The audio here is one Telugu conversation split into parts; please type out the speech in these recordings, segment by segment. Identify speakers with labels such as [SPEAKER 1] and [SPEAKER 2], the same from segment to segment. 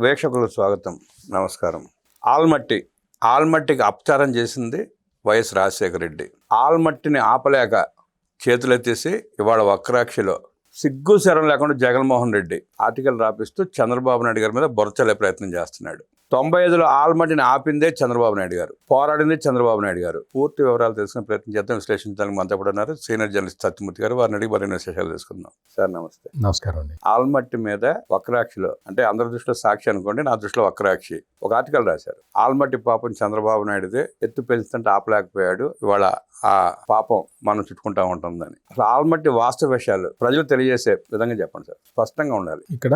[SPEAKER 1] వీక్షకులకు స్వాగతం, నమస్కారం. ఆల్మట్టికి అపచారం చేసింది వైఎస్ రాజశేఖర రెడ్డి. ఆల్మట్టిని ఆపలేక చేతులెత్తేసి ఇవాళ వక్రాక్షిలో సిగ్గు శరం లేకుండా జగన్మోహన్ రెడ్డి ఆర్టికల్ రాపిస్తూ చంద్రబాబు నాయుడు గారి మీద బొరచలే ప్రయత్నం చేస్తున్నాడు. 95లో ఆల్మట్టిని ఆపిందే చంద్రబాబు నాయుడు గారు, పోరాడిందే చంద్రబాబు నాయుడు గారు. పూర్తి వివరాలు తెలుసుకునే ప్రయత్నం చేద్దాం. విశ్లేషించడానికి మనతో కూడా ఉన్నారు సీనియర్ జర్నలిస్ట్ సత్యమూర్తి గారు. వారిని అడిగి మరిన్ని విశేషాలు తెలుసుకుందాం. సార్ నమస్తే.
[SPEAKER 2] నమస్కారం అండి.
[SPEAKER 1] ఆల్మట్టి మీద వక్రాక్షిలో, అంటే అందరి దృష్టిలో సాక్షి అనుకోండి, నా దృష్టిలో వక్రాక్షి, ఒక ఆర్టికల్ రాశారు. ఆల్మట్టి పాపం చంద్రబాబు నాయుడుదే, ఎత్తు పెంచుతుంటే ఆపలేకపోయాడు, ఇవాళ ఆ పాపం మనం చుట్టుకుంటా ఉంటుందని. అసలు ఆల్మట్టి వాస్తవ విషయాలు ప్రజలు తెలియజేసే విధంగా చెప్పండి సార్, స్పష్టంగా ఉండాలి.
[SPEAKER 2] ఇక్కడ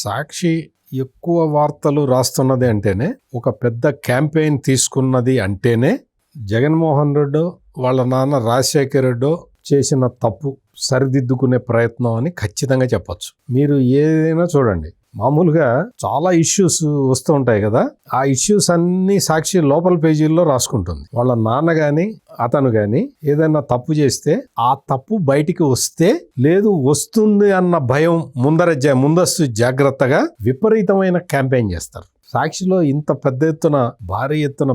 [SPEAKER 2] సాక్షి ఎక్కువ వార్తలు రాస్తున్నది అంటేనే, ఒక పెద్ద క్యాంపెయిన్ తీసుకున్నది అంటేనే జగన్మోహన్ రెడ్డి వాళ్ళ నాన్న రాజశేఖర రెడ్డి చేసిన తప్పు సరిదిద్దుకునే ప్రయత్నం అని ఖచ్చితంగా చెప్పొచ్చు. మీరు ఏదైనా చూడండి, మామూలుగా చాలా ఇష్యూస్ వస్తూ ఉంటాయి కదా, ఆ ఇష్యూస్ అన్ని సాక్షి లోపల పేజీల్లో రాసుకుంటుంది. వాళ్ళ నాన్న గాని అతను గాని ఏదైనా తప్పు చేస్తే ఆ తప్పు బయటికి వస్తే, లేదు వస్తుంది అన్న భయం ముందస్తు జాగ్రత్తగా విపరీతమైన క్యాంపెయిన్ చేస్తారు. సాక్షిలో ఇంత పెద్ద ఎత్తున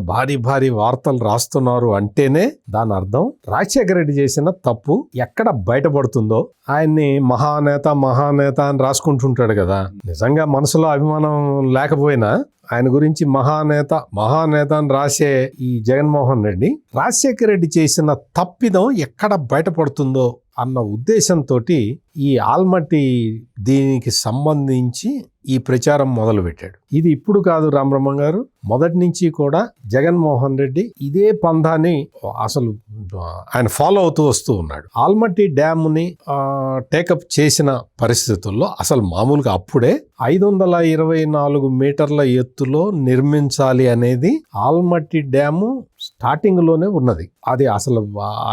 [SPEAKER 2] భారీ వార్తలు రాస్తున్నారు అంటేనే దాని అర్థం రాజశేఖర రెడ్డి చేసిన తప్పు ఎక్కడ బయటపడుతుందో. ఆయన్ని మహానేత అని రాసుకుంటుంటాడు కదా, నిజంగా మనసులో అభిమానం లేకపోయినా ఆయన గురించి మహానేత అని రాసే ఈ జగన్మోహన్ రెడ్డి రాజశేఖర రెడ్డి చేసిన తప్పిదం ఎక్కడ బయటపడుతుందో అన్న ఉద్దేశంతో ఈ ఆల్మట్టి దీనికి సంబంధించి ఈ ప్రచారం మొదలుపెట్టాడు. ఇది ఇప్పుడు కాదు రామబ్రహ్మ గారు, మొదటి నుంచి కూడా జగన్మోహన్ రెడ్డి ఇదే పంధాన్ని అసలు ఆయన ఫాలో అవుతూ వస్తూ ఉన్నాడు. ఆల్మట్టి డ్యామ్ ని టేకప్ చేసిన పరిస్థితుల్లో అసలు మామూలుగా అప్పుడే 524 మీటర్ల ఎత్తులో నిర్మించాలి అనేది ఆల్మట్టి డ్యాము స్టార్టింగ్ లోనే ఉన్నది. అది అసలు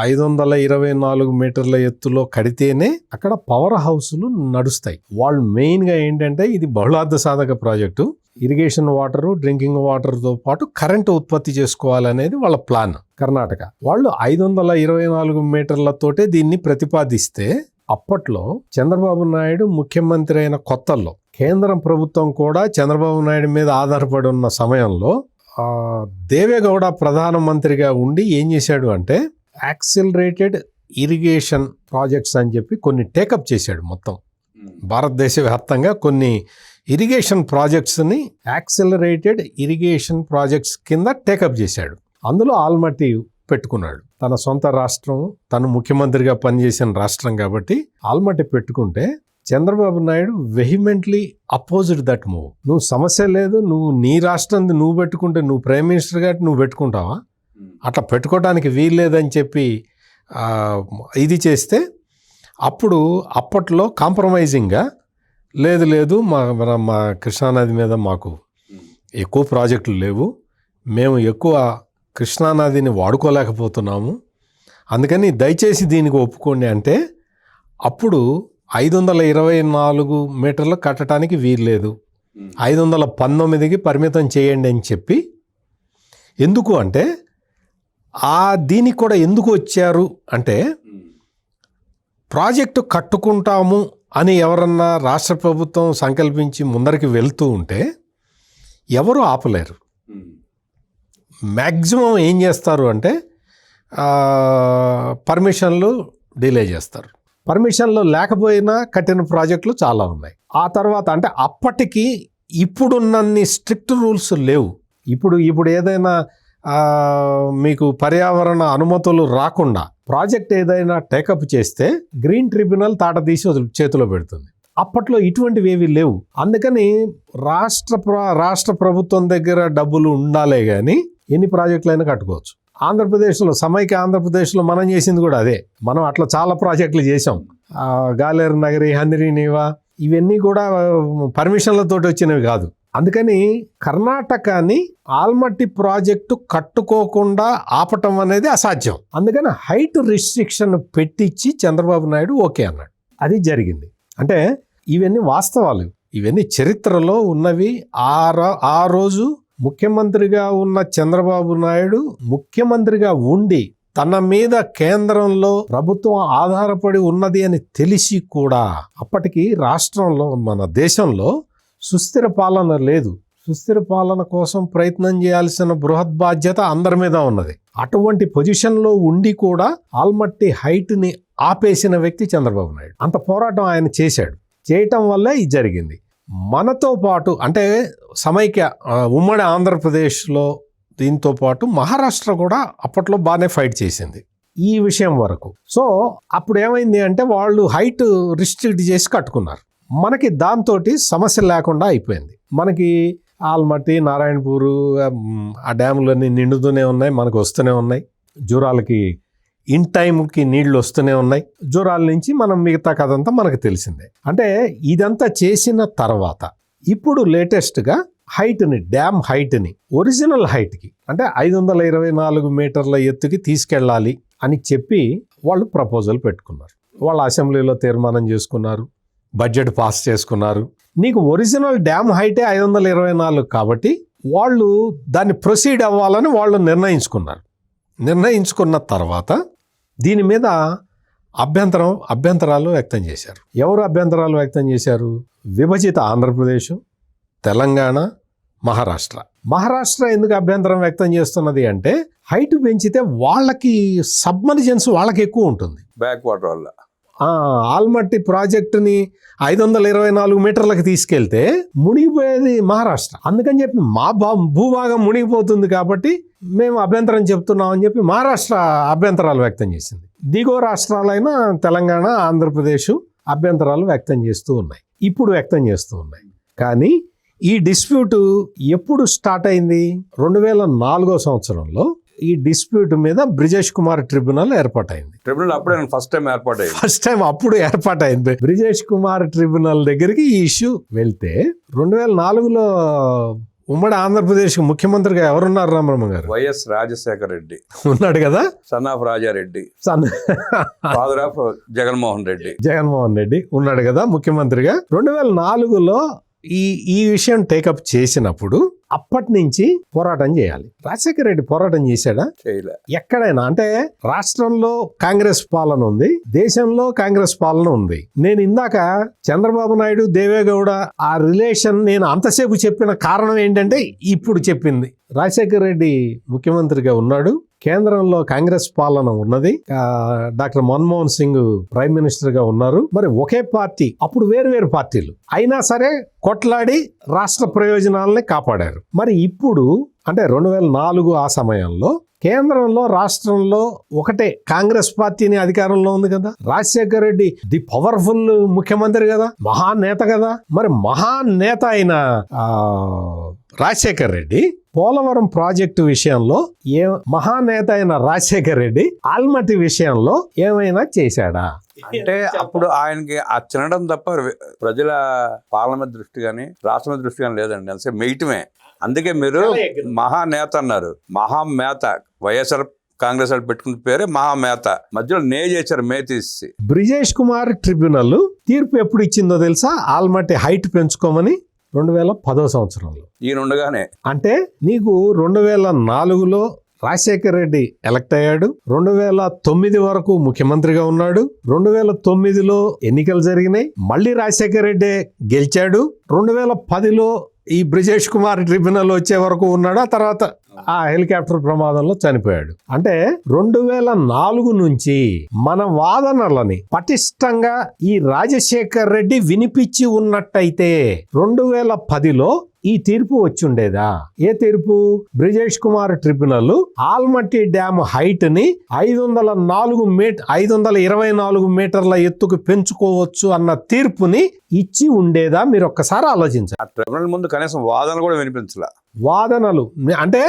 [SPEAKER 2] 524 మీటర్ల ఎత్తులో కడితేనే అక్కడ పవర్ హౌస్లు నడుస్తాయి. వాళ్ళు మెయిన్ గా ఏంటంటే, ఇది బహుళార్థ సాధక project, irrigation water, drinking water తో పాటు కరెంటు ఉత్పత్తి చేసుకోవాలనేది వాళ్ళ ప్లాన్. కర్ణాటక వాళ్ళు 524 మీటర్లతోటే దీన్ని ప్రతిపాదిస్తే, అప్పట్లో చంద్రబాబు నాయుడు ముఖ్యమంత్రి అయిన కొత్తల్లో కేంద్రం ప్రభుత్వం కూడా చంద్రబాబు నాయుడు మీద ఆధారపడి ఉన్న సమయంలో దేవేగౌడ ప్రధానమంత్రిగా ఉండి ఏం చేశాడు అంటే, యాక్సిలరేటెడ్ ఇరిగేషన్ ప్రాజెక్ట్స్ అని చెప్పి కొన్ని టేకప్ చేశాడు. మొత్తం భారతదేశ వ్యాప్తంగా కొన్ని ఇరిగేషన్ ప్రాజెక్ట్స్ని యాక్సిలరేటెడ్ ఇరిగేషన్ ప్రాజెక్ట్స్ కింద టేకప్ చేశాడు. అందులో ఆల్మట్టి పెట్టుకున్నాడు. తన సొంత రాష్ట్రం, తను ముఖ్యమంత్రిగా పనిచేసిన రాష్ట్రం కాబట్టి ఆల్మట్టి పెట్టుకుంటే, Chandrababu Naidu వెహిమెంట్లీ opposite that move. నువ్వు సమస్య లేదు, నువ్వు నీ రాష్ట్రం నువ్వు పెట్టుకుంటే, నువ్వు ప్రైమ్ మినిస్టర్ కాబట్టి నువ్వు పెట్టుకుంటావా, అట్లా పెట్టుకోవడానికి వీల్లేదని చెప్పి ఇది చేస్తే, అప్పుడు అప్పట్లో కాంప్రమైజింగ్గా లేదు మా కృష్ణానది మీద మాకు ఎక్కువ ప్రాజెక్టులు లేవు, మేము ఎక్కువ కృష్ణానదిని వాడుకోలేకపోతున్నాము, అందుకని దయచేసి దీనికి ఒప్పుకోండి అంటే, అప్పుడు 524 మీటర్లు కట్టడానికి వీల్లేదు, 519కి పరిమితం చేయండి అని చెప్పి. ఎందుకు అంటే, దీనికి కూడా ఎందుకు వచ్చారు అంటే, ప్రాజెక్టు కట్టుకుంటాము అని ఎవరన్నా రాష్ట్ర ప్రభుత్వం సంకల్పించి ముందరికి వెళ్తూ ఉంటే ఎవరు ఆపలేరు. మ్యాక్సిమం ఏం చేస్తారు అంటే పర్మిషన్లు డిలే చేస్తారు. పర్మిషన్లు లేకపోయినా కట్టిన ప్రాజెక్టులు చాలా ఉన్నాయి. ఆ తర్వాత అంటే అప్పటికి ఇప్పుడున్నన్ని స్ట్రిక్ట్ రూల్స్ లేవు. ఇప్పుడు ఏదైనా మీకు పర్యావరణ అనుమతులు రాకుండా ప్రాజెక్ట్ ఏదైనా టేకప్ చేస్తే గ్రీన్ ట్రిబ్యునల్ తాట తీసి చేతిలో పెడుతుంది. అప్పట్లో ఇటువంటివి ఏవి లేవు. అందుకని రాష్ట్ర ప్రభుత్వం దగ్గర డబ్బులు ఉండాలే కానీ ఎన్ని ప్రాజెక్టులైనా కట్టుకోవచ్చు. ఆంధ్రప్రదేశ్లో, సమైక్య ఆంధ్రప్రదేశ్లో మనం చేసింది కూడా అదే. మనం అట్లా చాలా ప్రాజెక్టులు చేసాం. గాలేరు నగరి, హంద్రీ నీవా, ఇవన్నీ కూడా పర్మిషన్లతోటి వచ్చినవి కాదు. అందుకని కర్ణాటకని ఆల్మట్టి ప్రాజెక్టు కట్టుకోకుండా ఆపటం అనేది అసాధ్యం. అందుకని హైట్ రిస్ట్రిక్షన్ పెట్టించి చంద్రబాబు నాయుడు ఓకే అన్నాడు. అది జరిగింది. అంటే ఇవన్నీ వాస్తవాలు, ఇవన్నీ చరిత్రలో ఉన్నవి. ఆ రోజు ముఖ్యమంత్రిగా ఉన్న చంద్రబాబు నాయుడు ముఖ్యమంత్రిగా ఉండి తన మీద కేంద్రంలో ప్రభుత్వం ఆధారపడి ఉన్నది అని తెలిసి కూడా అప్పటికి రాష్ట్రంలో, మన దేశంలో సుస్థిర పాలన లేదు. సుస్థిర పాలన కోసం ప్రయత్నం చేయాల్సిన బృహత్ బాధ్యత అందరి మీద ఉన్నది. అటువంటి పొజిషన్లో ఉండి కూడా ఆల్మట్టి హైట్ని ఆపేసిన వ్యక్తి చంద్రబాబు నాయుడు. అంత పోరాటం ఆయన చేశాడు. చేయటం వల్లే ఇది జరిగింది. మనతో పాటు అంటే సమైక్య ఉమ్మడి ఆంధ్రప్రదేశ్లో దీంతో పాటు మహారాష్ట్ర కూడా అప్పట్లో బాగానే ఫైట్ చేసింది ఈ విషయం వరకు. సో అప్పుడు ఏమైంది అంటే వాళ్ళు హైట్ రిస్ట్రిక్ట్ చేసి కట్టుకున్నారు. మనకి దాంతో సమస్య లేకుండా అయిపోయింది. మనకి ఆల్మట్టి, నారాయణపూరు ఆ డ్యాములన్నీ నిండుతూనే ఉన్నాయి, మనకు వస్తూనే ఉన్నాయి. జూరాలకి ఇన్ టైంకి నీళ్లు వస్తూనే ఉన్నాయి. జూరాల నుంచి మనం మిగతా కథంతా మనకు తెలిసిందే. అంటే ఇదంతా చేసిన తర్వాత ఇప్పుడు లేటెస్ట్గా హైట్ని, డ్యామ్ హైట్ని ఒరిజినల్ హైట్కి అంటే 524 మీటర్ల ఎత్తుకి తీసుకెళ్ళాలి అని చెప్పి వాళ్ళు ప్రపోజల్ పెట్టుకున్నారు. వాళ్ళు అసెంబ్లీలో తీర్మానం చేసుకున్నారు, బడ్జెట్ పాస్ చేసుకున్నారు. నీకు ఒరిజినల్ డ్యామ్ హైటే 524 కాబట్టి వాళ్ళు దాన్ని ప్రొసీడ్ అవ్వాలని వాళ్ళు నిర్ణయించుకున్నారు. నిర్ణయించుకున్న తర్వాత దీని మీద అభ్యంతరాలు వ్యక్తం చేశారు. ఎవరు అభ్యంతరాలు వ్యక్తం చేశారు? విభజిత ఆంధ్రప్రదేశ్, తెలంగాణ, మహారాష్ట్ర. మహారాష్ట్ర ఎందుకు అభ్యంతరం వ్యక్తం చేస్తున్నది అంటే హైట్ పెంచితే వాళ్ళకి సబ్మర్జెన్స్ వాళ్ళకి ఎక్కువ ఉంటుంది.
[SPEAKER 1] బ్యాక్ వాటర్ వల్ల
[SPEAKER 2] ఆల్మట్టి ప్రాజెక్టుని 524 మీటర్లకు తీసుకెళ్తే మునిగిపోయేది మహారాష్ట్ర. అందుకని చెప్పి మా భూభాగం మునిగిపోతుంది కాబట్టి మేము అభ్యంతరం చెప్తున్నామని చెప్పి మహారాష్ట్ర అభ్యంతరాలు వ్యక్తం చేసింది. దిగువ రాష్ట్రాలైన తెలంగాణ, ఆంధ్రప్రదేశ్ అభ్యంతరాలు వ్యక్తం చేస్తూ ఉన్నాయి, ఇప్పుడు వ్యక్తం చేస్తూ ఉన్నాయి. కానీ ఈ డిస్ప్యూట్ ఎప్పుడు స్టార్ట్ అయింది? 2004 సంవత్సరంలో ఈ డిస్ప్యూట్ మీద బ్రిజేష్ కుమార్ ట్రిబ్యునల్ ఏర్పాటైంది.
[SPEAKER 1] ట్రిబ్యునల్ అప్పుడే ఫస్ట్ టైం
[SPEAKER 2] అప్పుడు ఏర్పాటైంది. బ్రిజేష్ కుమార్ ట్రిబ్యునల్ దగ్గరికి ఈ ఇష్యూ వెళ్తే 2004లో ఉమ్మడి ఆంధ్రప్రదేశ్ ముఖ్యమంత్రిగా ఎవరున్నారు? రామబ్రహ్మ గారు.
[SPEAKER 1] వైఎస్ రాజశేఖర రెడ్డి
[SPEAKER 2] ఉన్నాడు కదా.
[SPEAKER 1] Son of Rajareddy, father of Jaganmohan Reddy ఉన్నాడు కదా ముఖ్యమంత్రిగా. 2004లో ఈ విషయం టేకప్ చేసినప్పుడు అప్పటి నుంచి పోరాటం చేయాలి. రాజశేఖర రెడ్డి పోరాటం చేశాడా? చేయలే.
[SPEAKER 2] ఎక్కడైనా అంటే రాష్ట్రంలో కాంగ్రెస్ పాలన ఉంది, దేశంలో కాంగ్రెస్ పాలన ఉంది. నేను ఇందాక చంద్రబాబు నాయుడు, దేవేగౌడ ఆ రిలేషన్ నేను అంతసేపు చెప్పిన కారణం ఏంటంటే ఇప్పుడు చెప్పింది. రాజశేఖర రెడ్డి ముఖ్యమంత్రిగా ఉన్నాడు, కేంద్రంలో కాంగ్రెస్ పాలన ఉన్నది, doctor Manmohan Singh prime minister గా ఉన్నారు. మరి ఒకే పార్టీ, అప్పుడు వేరు పార్టీలు అయినా సరే కొట్లాడి రాష్ట్ర ప్రయోజనాలని కాపాడారు. మరి ఇప్పుడు అంటే 2004 ఆ సమయంలో కేంద్రంలో రాష్ట్రంలో ఒకటే కాంగ్రెస్ పార్టీని అధికారంలో ఉంది కదా. రాజశేఖర రెడ్డి ది పవర్ఫుల్ ముఖ్యమంత్రి కదా, మహానేత కదా. మరి మహానేత అయిన రాజశేఖర రెడ్డి పోలవరం ప్రాజెక్టు విషయంలో మహానేత అయిన రాజశేఖర రెడ్డి ఆల్మట్టి విషయంలో ఏమైనా చేశాడా?
[SPEAKER 1] అంటే అప్పుడు ఆయనకి ఆ తినడం తప్ప ప్రజల పాలన దృష్టి కానీ రాష్ట్రం దృష్టి కానీ లేదండి. అంటే మెయిటమే. అందుకే మీరు మహానేత అన్నారు. మహామేత వైఎస్ఆర్ కాంగ్రెస్ వాళ్ళు పెట్టుకున్న పేరే మహామేత. మధ్యలో చేశారు మే తీసి. బ్రిజేష్ కుమార్ ట్రిబ్యునల్ తీర్పు ఎప్పుడు ఇచ్చిందో తెలుసా? ఆల్మట్టి హైట్ పెంచుకోమని 2010 సంవత్సరంలో. ఈయనుండగానే అంటే నీకు 2004లో రాజశేఖర రెడ్డి ఎలక్ట్ అయ్యాడు, 2009 వరకు ముఖ్యమంత్రిగా ఉన్నాడు, 2009లో ఎన్నికలు జరిగినాయి, మళ్ళీ రాజశేఖర రెడ్డి గెలిచాడు, 2010లో ఈ బ్రిజేష్ కుమార్ ట్రిబ్యునల్ వచ్చే వరకు ఉన్నాడు. ఆ తర్వాత ఆ హెలికాప్టర్ ప్రమాదంలో చనిపోయాడు. అంటే 2004 నుంచి మన వాదనలని పటిష్టంగా ఈ రాజశేఖర్ రెడ్డి వినిపించి ఉన్నట్టయితే 2010లో ఈ తీర్పు వచ్చుండేదా? ఏ తీర్పు? Brijesh Kumar tribunal Almatti dam height ని 524 మీటర్ల ఎత్తుకు పెంచుకోవచ్చు అన్న తీర్పుని ఇచ్చి ఉండేదా? మీరు ఒక్కసారి ఆలోచించాలి. ట్రిబ్యునల్ ముందు కనీసం వాదనలు కూడా వినిపించలే.
[SPEAKER 2] వాదనలు అంటే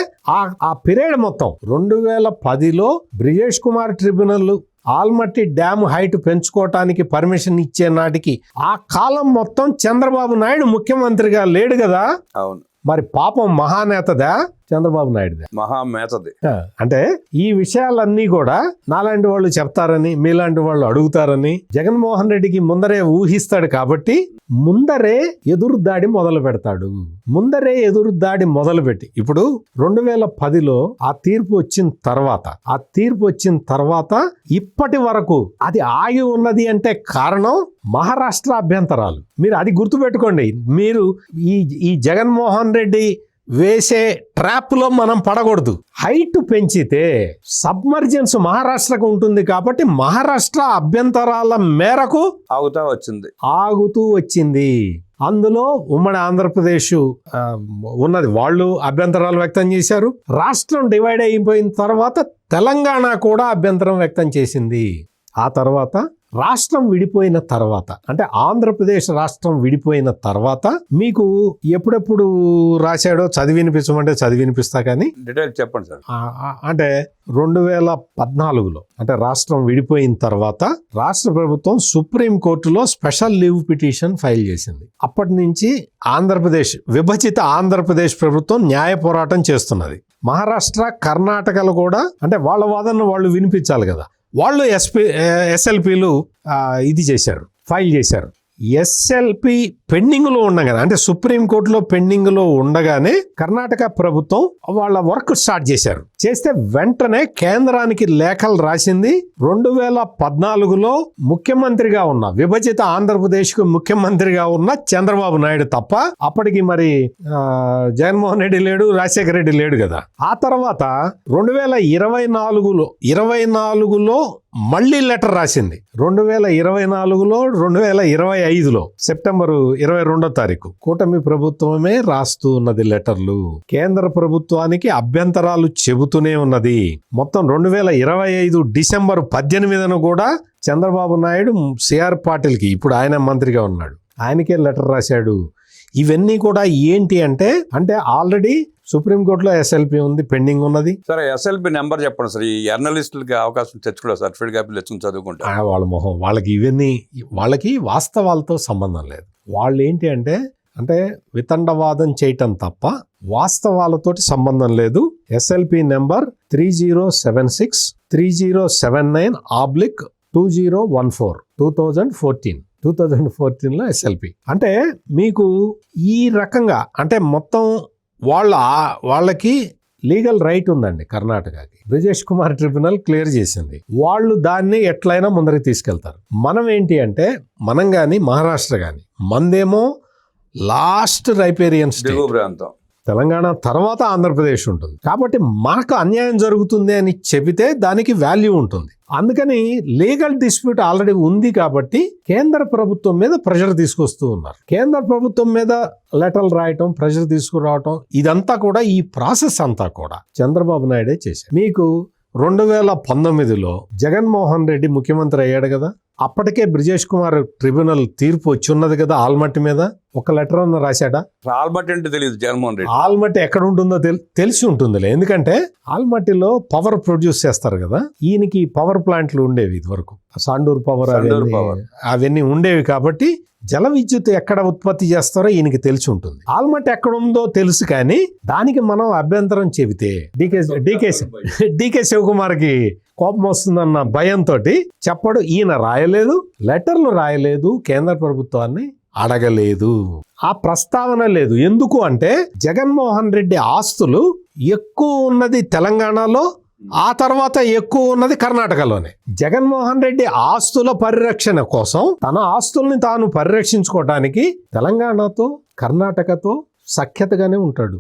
[SPEAKER 2] ఆ పీరియడ్ మొత్తం 2010లో Brijesh Kumar tribunal Almatti dam height పెంచుకోవటానికి పర్మిషన్ ఇచ్చే నాటికి ఆ కాలం మొత్తం చంద్రబాబు నాయుడు ముఖ్యమంత్రిగా లేడు కదా.
[SPEAKER 1] అవును.
[SPEAKER 2] మరి పాపం మహానేతదా చంద్రబాబు నాయుడుదే.
[SPEAKER 1] మహామేతది.
[SPEAKER 2] అంటే ఈ విషయాలన్నీ కూడా నాలాంటి వాళ్ళు చెప్తారని, మీలాంటి వాళ్ళు అడుగుతారని జగన్మోహన్ రెడ్డికి ముందరే ఊహిస్తాడు కాబట్టి ముందరే ఎదురుదాడి మొదలు పెడతాడు. ముందరే ఎదురుదాడి మొదలుపెట్టి ఇప్పుడు 2010లో ఆ తీర్పు వచ్చిన తర్వాత ఇప్పటి వరకు అది ఆగి ఉన్నది అంటే కారణం మహారాష్ట్ర అభ్యంతరాలు. మీరు అది గుర్తుపెట్టుకోండి. మీరు ఈ జగన్మోహన్ రెడ్డి వేసే ట్రాప్ లో మనం పడకూడదు. హైట్ పెంచితే సబ్మర్జెన్స్ మహారాష్ట్రకు ఉంటుంది కాబట్టి మహారాష్ట్ర అభ్యంతరాల మేరకు ఆగుతూ వచ్చింది. అందులో ఉమ్మడి ఆంధ్రప్రదేశ్ ఉన్నది, వాళ్ళు అభ్యంతరాలు వ్యక్తం చేశారు. రాష్ట్రం డివైడ్ అయిపోయిన తర్వాత తెలంగాణ కూడా అభ్యంతరం వ్యక్తం చేసింది. ఆ తర్వాత రాష్ట్రం విడిపోయిన తర్వాత, అంటే ఆంధ్రప్రదేశ్ రాష్ట్రం విడిపోయిన తర్వాత మీకు ఎప్పుడెప్పుడు రాశాడో చదివి వినిపించమంటే చదివి వినిపిస్తా, కానీ
[SPEAKER 1] డీటెయిల్స్ చెప్పండి సార్.
[SPEAKER 2] అంటే 2014లో అంటే రాష్ట్రం విడిపోయిన తర్వాత రాష్ట్ర ప్రభుత్వం సుప్రీం కోర్టులో స్పెషల్ లీవ్ పిటిషన్ ఫైల్ చేసింది. అప్పటి నుంచి విభజిత ఆంధ్రప్రదేశ్ ప్రభుత్వం న్యాయ పోరాటం చేస్తున్నది. మహారాష్ట్ర, కర్ణాటకలు కూడా అంటే వాళ్ళ వాదనను వాళ్ళు వినిపించాలి కదా, వాళ్ళు ఎస్ఎల్పీలు ఫైల్ చేశారు. ఎస్ఎల్పి పెండింగ్లో ఉండగానే, అంటే సుప్రీంకోర్టులో పెండింగ్లో ఉండగానే కర్ణాటక ప్రభుత్వం వాళ్ళ వర్క్ స్టార్ట్ చేశారు. చేస్తే వెంటనే కేంద్రానికి లేఖలు రాసింది. 2014లో ముఖ్యమంత్రిగా ఉన్న, విభజిత ఆంధ్రప్రదేశ్కు ముఖ్యమంత్రిగా ఉన్న చంద్రబాబు నాయుడు తప్ప అప్పటికి మరి జగన్మోహన్ రెడ్డి లేడు, రాజశేఖర రెడ్డి లేడు కదా. ఆ తర్వాత 2024లో మళ్ళీ లెటర్ రాసింది. 2024లో 2025లో సెప్టెంబర్ 22వ తారీఖు కూటమి ప్రభుత్వమే రాస్తూ ఉన్నది లెటర్లు. కేంద్ర ప్రభుత్వానికి అభ్యంతరాలు చెబుతూనే ఉన్నది. మొత్తం 2025 డిసెంబర్ 18న కూడా చంద్రబాబు నాయుడు సిఆర్ పాటిల్కి, ఇప్పుడు ఆయన మంత్రిగా ఉన్నాడు, ఆయనకే లెటర్ రాశాడు. ఇవన్నీ కూడా ఏంటి అంటే ఆల్రెడీ సుప్రీంకోర్టులో ఎస్ఎల్పి ఉంది, పెండింగ్ ఉన్నది.
[SPEAKER 1] సరే, ఎస్ఎల్పి నెంబర్ చెప్పండి సార్. ఈ జర్నలిస్టులకి అవకాశం తెచ్చుకోవాలి, సర్టిఫికేట్ కాపీలు తెచ్చుకుని చదువుకుంటారు.
[SPEAKER 2] వాళ్ళ మొహం వాళ్ళకి వాస్తవాలతో సంబంధం లేదు. వాళ్ళు ఏంటి అంటే వితండవాదం చేయటం తప్ప వాస్తవాలతోటి సంబంధం లేదు. ఎస్ఎల్పి నెంబర్ 3076/2014 2014లో ఎస్ఎల్పి. అంటే మీకు ఈ రకంగా అంటే మొత్తం వాళ్ళకి లీగల్ రైట్ ఉందండి. కర్ణాటకకి బ్రిజేష్ కుమార్ ట్రిబ్యునల్ క్లియర్ చేసింది. వాళ్ళు దాన్ని ఎట్లయినా ముందరికి తీసుకెళ్తారు. మనం ఏంటి అంటే మనం కానీ మహారాష్ట్ర కానీ మందేమో లాస్ట్ రైపేరియన్ స్టేట్,
[SPEAKER 1] ప్రాంతం.
[SPEAKER 2] తెలంగాణ తర్వాత ఆంధ్రప్రదేశ్ ఉంటుంది. కాబట్టి మనకు అన్యాయం జరుగుతుంది అని చెబితే దానికి వాల్యూ ఉంటుంది. అందుకని లీగల్ డిస్ప్యూట్ ఆల్రెడీ ఉంది కాబట్టి కేంద్ర ప్రభుత్వం మీద ప్రెషర్ తీసుకొస్తూ ఉన్నారు. కేంద్ర ప్రభుత్వం మీద లెటర్లు రాయటం, ప్రెషర్ తీసుకురావటం, ఇదంతా కూడా ఈ ప్రాసెస్ అంతా కూడా చంద్రబాబు నాయుడే చేశారు. మీకు 2019లో జగన్మోహన్ రెడ్డి ముఖ్యమంత్రి అయ్యాడు కదా, అప్పటికే బ్రిజేష్ కుమార్ ట్రిబ్యునల్ తీర్పు వచ్చి ఉన్నది కదా ఆల్మట్టి మీద. ఒక లెటర్ అన్న రాశాడా?
[SPEAKER 1] ఆల్మట్టి అంటే తెలియదు జగన్మోహన్ రెడ్డి.
[SPEAKER 2] ఆల్మట్టి ఎక్కడ ఉంటుందో తెలిసి ఉంటుందిలే, ఎందుకంటే ఆల్మట్టిలో పవర్ ప్రొడ్యూస్ చేస్తారు కదా. ఈయనకి పవర్ ప్లాంట్లు ఉండేవి ఇదివరకు, సాండూర్ పవర్ అవన్నీ ఉండేవి కాబట్టి జల విద్యుత్ ఎక్కడ ఉత్పత్తి చేస్తారో ఈయనకి తెలిసి ఉంటుంది. ఆల్మట్టి ఎక్కడ ఉందో తెలుసు, కానీ దానికి మనం అభ్యంతరం చెబితే డికే శివకుమార్కి కోపం వస్తుందన్న భయంతో చెప్పడు. ఈయన రాయలేదు, లెటర్లు రాయలేదు, కేంద్ర ప్రభుత్వాన్ని అడగలేదు, ఆ ప్రస్తావన లేదు. ఎందుకు అంటే జగన్మోహన్ రెడ్డి ఆస్తులు ఎక్కువ ఉన్నది తెలంగాణలో, ఆ తర్వాత ఎక్కువ ఉన్నది కర్ణాటకలోనే. జగన్మోహన్ రెడ్డి ఆస్తుల పరిరక్షణ కోసం తన ఆస్తుల్ని తాను పరిరక్షించుకోవడానికి తెలంగాణతో కర్ణాటకతో సఖ్యతగానే ఉంటాడు,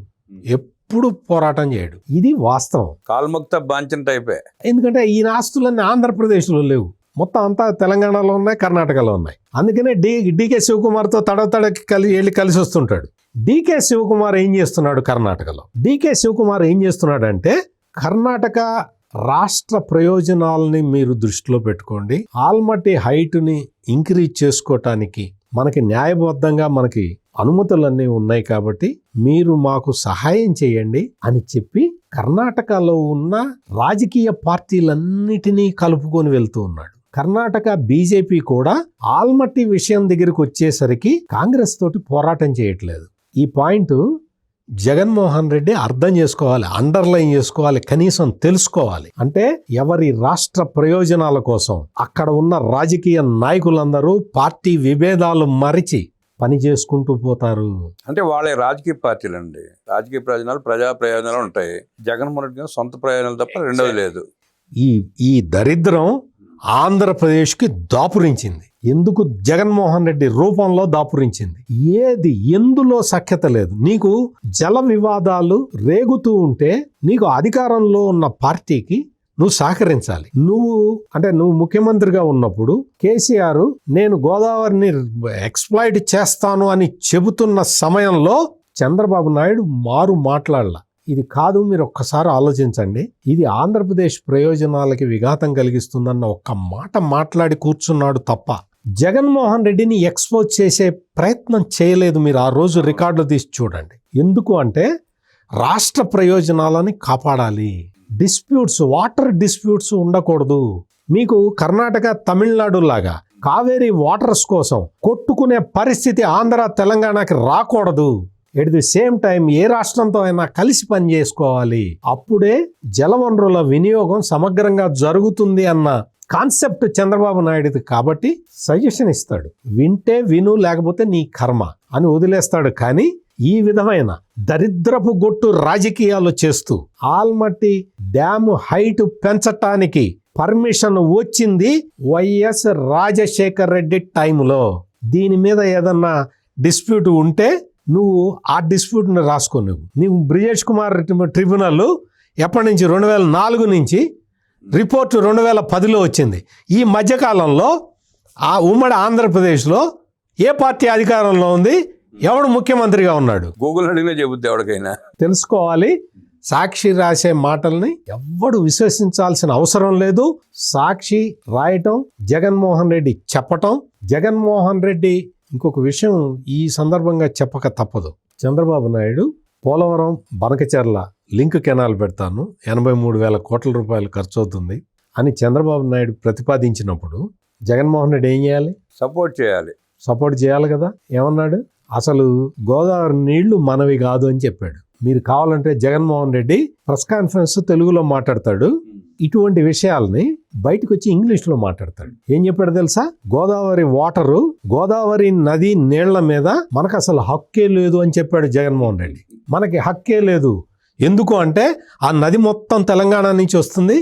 [SPEAKER 2] ఎప్పుడు పోరాటం చేయడు. ఇది వాస్తవం.
[SPEAKER 1] కాల్ముక్త బాంఛన్ టైపే. ఎందుకంటే
[SPEAKER 2] ఈయన ఆస్తులన్నీ ఆంధ్రప్రదేశ్లో లేవు, మొత్తం అంతా తెలంగాణలో ఉన్నాయి, కర్ణాటకలో ఉన్నాయి. అందుకనే డికే శివకుమార్తో తడకి వెళ్ళి కలిసి వస్తుంటాడు. డికే శివకుమార్ ఏం చేస్తున్నాడు కర్ణాటకలో? డికే శివకుమార్ ఏం చేస్తున్నాడు అంటే కర్ణాటక రాష్ట్ర ప్రయోజనాలని మీరు దృష్టిలో పెట్టుకోండి. ఆల్మట్టి హైట్ని ఇంక్రీజ్ చేసుకోవటానికి మనకి న్యాయబద్ధంగా మనకి అనుమతులన్నీ ఉన్నాయి కాబట్టి మీరు మాకు సహాయం చేయండి అని చెప్పి కర్ణాటకలో ఉన్న రాజకీయ పార్టీలన్నిటినీ కలుపుకొని వెళ్తూ ఉన్నాడు. కర్ణాటక బీజేపీ కూడా ఆల్మట్టి విషయం దగ్గరికి వచ్చేసరికి కాంగ్రెస్ తోటి పోరాటం చేయట్లేదు. ఈ పాయింట్ జగన్మోహన్ రెడ్డి అర్థం చేసుకోవాలి, అండర్లైన్ చేసుకోవాలి, కనీసం తెలుసుకోవాలి. అంటే ఎవరి రాష్ట్ర ప్రయోజనాల కోసం అక్కడ ఉన్న రాజకీయ నాయకులందరూ పార్టీ విభేదాలు మరిచి పని చేసుకుంటూ పోతారు.
[SPEAKER 1] అంటే వాళ్ళే రాజకీయ పార్టీలు అండి. రాజకీయ ప్రయోజనాలు, ప్రజా ప్రయోజనాలు ఉంటాయి. జగన్మోహన్ రెడ్డి గారు సొంత ప్రయోజనాలు తప్ప రెండోది లేదు.
[SPEAKER 2] ఈ దరిద్రం ఆంధ్రప్రదేశ్కి దాపురించింది. ఎందుకు? జగన్మోహన్ రెడ్డి రూపంలో దాపురించింది. ఎందులో సఖ్యత లేదు. నీకు జల వివాదాలు రేగుతూ ఉంటే నీకు అధికారంలో ఉన్న పార్టీకి నువ్వు సహకరించాలి. నువ్వు ముఖ్యమంత్రిగా ఉన్నప్పుడు కేసీఆర్ నేను గోదావరిని ఎక్స్ప్లాయిట్ చేస్తాను అని చెబుతున్న సమయంలో చంద్రబాబు నాయుడు మాట్లాడలా. ఇది కాదు, మీరు ఒక్కసారి ఆలోచించండి, ఇది ఆంధ్రప్రదేశ్ ప్రయోజనాలకి విఘాతం కలిగిస్తుందన్న ఒక్క మాట మాట్లాడి కూర్చున్నాడు తప్ప జగన్మోహన్ రెడ్డిని ఎక్స్పోజ్ చేసే ప్రయత్నం చేయలేదు. మీరు ఆ రోజు రికార్డులు తీసి చూడండి. ఎందుకు అంటే రాష్ట్ర ప్రయోజనాలని కాపాడాలి. వాటర్ డిస్ప్యూట్స్ ఉండకూడదు. మీకు కర్ణాటక, తమిళనాడు లాగా కావేరీ వాటర్స్ కోసం కొట్టుకునే పరిస్థితి ఆంధ్ర, తెలంగాణకి రాకూడదు. ఎట్ ది సేమ్ టైం ఏ రాష్ట్రంతో అయినా కలిసి పని చేసుకోవాలి. అప్పుడే జలవనరుల వినియోగం సమగ్రంగా జరుగుతుంది అన్న కాన్సెప్ట్ చంద్రబాబు నాయుడుది. కాబట్టి సజెషన్ ఇస్తాడు, వింటే విను, లేకపోతే నీ కర్మ అని వదిలేస్తాడు. కానీ ఈ విధమైన దరిద్రపు గొట్టు రాజకీయాలు చేస్తూ ఆల్మట్టి డ్యాము హైట్ పెంచటానికి పర్మిషన్ వచ్చింది వైఎస్ రాజశేఖర్ రెడ్డి టైంలో. దీని మీద ఏదన్నా డిస్ప్యూట్ ఉంటే నువ్వు ఆ డిస్ప్యూట్ని రాసుకో. నువ్వు బ్రిజేష్ కుమార్ ట్రిబ్యునల్ ఎప్పటి నుంచి 2004 నుంచి రిపోర్టు 2010లో వచ్చింది. ఈ మధ్యకాలంలో ఆ ఉమ్మడి ఆంధ్రప్రదేశ్లో ఏ పార్టీ అధికారంలో ఉంది, ఎవడు ముఖ్యమంత్రిగా ఉన్నాడు?
[SPEAKER 1] గూగుల్ అడిగినా చెబుద్ది ఎవరికైనా.
[SPEAKER 2] తెలుసుకోవాలి. సాక్షి రాసే మాటల్ని ఎవ్వడు విశ్వసించాల్సిన అవసరం లేదు. సాక్షి రాయటం, జగన్మోహన్ రెడ్డి చెప్పటం. జగన్మోహన్ రెడ్డి ఇంకొక విషయం ఈ సందర్భంగా చెప్పక తప్పదు. చంద్రబాబు నాయుడు పోలవరం బనకచెర్ల లింక్ కెనాల్ పెడతాను, 83,000 కోట్ల రూపాయలు ఖర్చు అవుతుంది అని చంద్రబాబు నాయుడు ప్రతిపాదించినప్పుడు జగన్మోహన్ రెడ్డి ఏం చేయాలి? సపోర్ట్ చేయాలి కదా. ఏమన్నాడు? అసలు గోదావరి నీళ్లు మనవి కాదు అని చెప్పాడు. మీరు కావాలంటే జగన్మోహన్ రెడ్డి ప్రెస్ కాన్ఫరెన్స్ తెలుగులో మాట్లాడతాడు, ఇటువంటి విషయాల్ని బయటకు వచ్చి ఇంగ్లీష్లో మాట్లాడతాడు. ఏం చెప్పాడు తెలుసా? గోదావరి నది నీళ్ల మీద మనకు అసలు హక్కే లేదు అని చెప్పాడు జగన్మోహన్ రెడ్డి. మనకి హక్కే లేదు. ఎందుకు అంటే ఆ నది మొత్తం తెలంగాణ నుంచి వస్తుంది.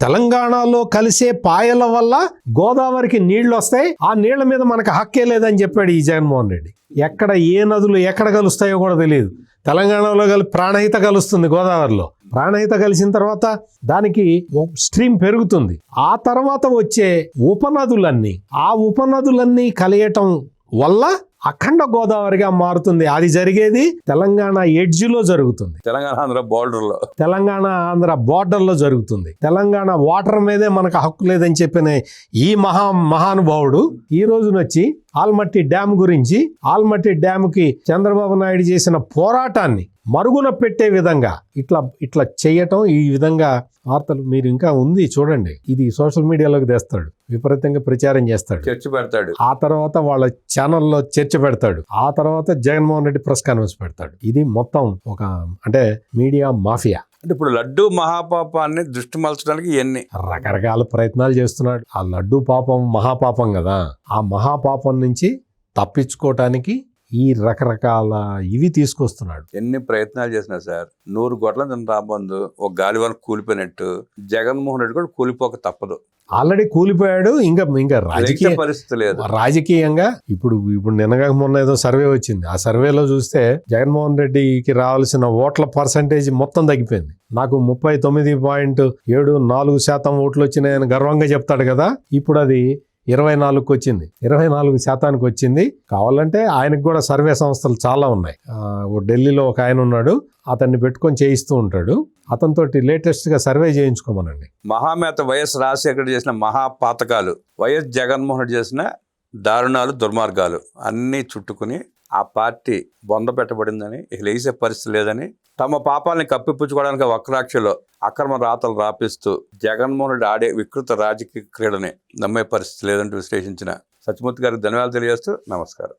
[SPEAKER 2] తెలంగాణలో కలిసే పాయల వల్ల గోదావరికి నీళ్లు వస్తాయి. ఆ నీళ్ల మీద మనకు హక్కే లేదని చెప్పాడు ఈ జగన్మోహన్ రెడ్డి. ఎక్కడ ఏ నదులు ఎక్కడ కలుస్తాయో కూడా తెలియదు. తెలంగాణలో ప్రాణహిత కలుస్తుంది గోదావరిలో. ప్రాణహిత కలిసిన తర్వాత దానికి స్ట్రీమ్ పెరుగుతుంది. ఆ తర్వాత వచ్చే ఉపనదులన్నీ కలియటం వల్ల అఖండ గోదావరిగా మారుతుంది. అది జరిగేది తెలంగాణ ఎడ్జ్లో జరుగుతుంది. తెలంగాణ ఆంధ్ర బార్డర్లో జరుగుతుంది. తెలంగాణ వాటర్ మీదే మనకు హక్కు లేదని చెప్పిన ఈ మహానుభావుడు ఈ రోజునొచ్చి ఆల్మట్టి డ్యామ్ గురించి, ఆల్మట్టి డ్యామ్కి చంద్రబాబు నాయుడు చేసిన పోరాటాన్ని మరుగున పెట్టే విధంగా ఇట్లా చేయటం, ఈ విధంగా వార్తలు మీరు ఇంకా ఉంది చూడండి. ఇది సోషల్ మీడియాలోకి తెస్తాడు, విపరీతంగా ప్రచారం చేస్తాడు,
[SPEAKER 1] చర్చ పెడతాడు.
[SPEAKER 2] ఆ తర్వాత వాళ్ళ ఛానల్లో చర్చ పెడతాడు. ఆ తర్వాత జగన్మోహన్ రెడ్డి ప్రెస్ కాన్ఫరెన్స్ పెడతాడు. ఇది మొత్తం ఒక అంటే మీడియా మాఫియా.
[SPEAKER 1] అంటే ఇప్పుడు లడ్డు మహాపాపాన్ని దృష్టి మలచడానికి ఇవన్నీ
[SPEAKER 2] రకరకాల ప్రయత్నాలు చేస్తున్నాడు. ఆ లడ్డు పాపం మహాపాపం కదా. ఆ మహాపాపం నుంచి తప్పించుకోవటానికి ఈ రకరకాల ఇవి తీసుకొస్తున్నాడు.
[SPEAKER 1] ఎన్ని ప్రయత్నాలు చేసినా సార్ 100 గొడ్ల రాబందు ఒక గాలివాన కూలిపోయినట్టు జగన్మోహన్ రెడ్డి కూడా కూలిపోక తప్పదు.
[SPEAKER 2] ఆల్రెడీ కూలిపోయాడు. ఇంకా రాజకీయ
[SPEAKER 1] పరిస్థితి లేదు.
[SPEAKER 2] రాజకీయంగా ఇప్పుడు నిన్నగా మొన్న ఏదో సర్వే వచ్చింది. ఆ సర్వేలో చూస్తే జగన్మోహన్ రెడ్డికి రావాల్సిన ఓట్ల పర్సంటేజ్ మొత్తం తగ్గిపోయింది. నాకు 39.74% ఓట్లు వచ్చినాయని గర్వంగా చెప్తాడు కదా. ఇప్పుడు అది 24కి వచ్చింది, 24% వచ్చింది. కావాలంటే ఆయనకు కూడా సర్వే సంస్థలు చాలా ఉన్నాయి. ఢిల్లీలో ఒక ఆయన ఉన్నాడు, అతన్ని పెట్టుకొని చేయిస్తూ ఉంటాడు. అతనితోటి లేటెస్ట్ గా సర్వే చేయించుకోమనండి.
[SPEAKER 1] మహామేత వైఎస్ రాజశేఖర్ చేసిన మహాపాతకాలు, వైఎస్ జగన్మోహన్ రెడ్డి చేసిన దారుణాలు, దుర్మార్గాలు అన్నీ చుట్టుకుని ఆ పార్టీ బొంద పెట్టబడిందని, ఇక లేసే పరిస్థితి లేదని, తమ పాపాలని కప్పిపుచ్చుకోవడానికి వక్రాక్షలో అక్రమ రాతలు రాపిస్తూ జగన్మోహన్ రెడ్డి ఆడే వికృత రాజకీయ క్రీడని నమ్మే పరిస్థితి లేదంటూ విశ్లేషించిన సత్యమూర్తి గారికి ధన్యవాదాలు తెలియజేస్తూ నమస్కారం.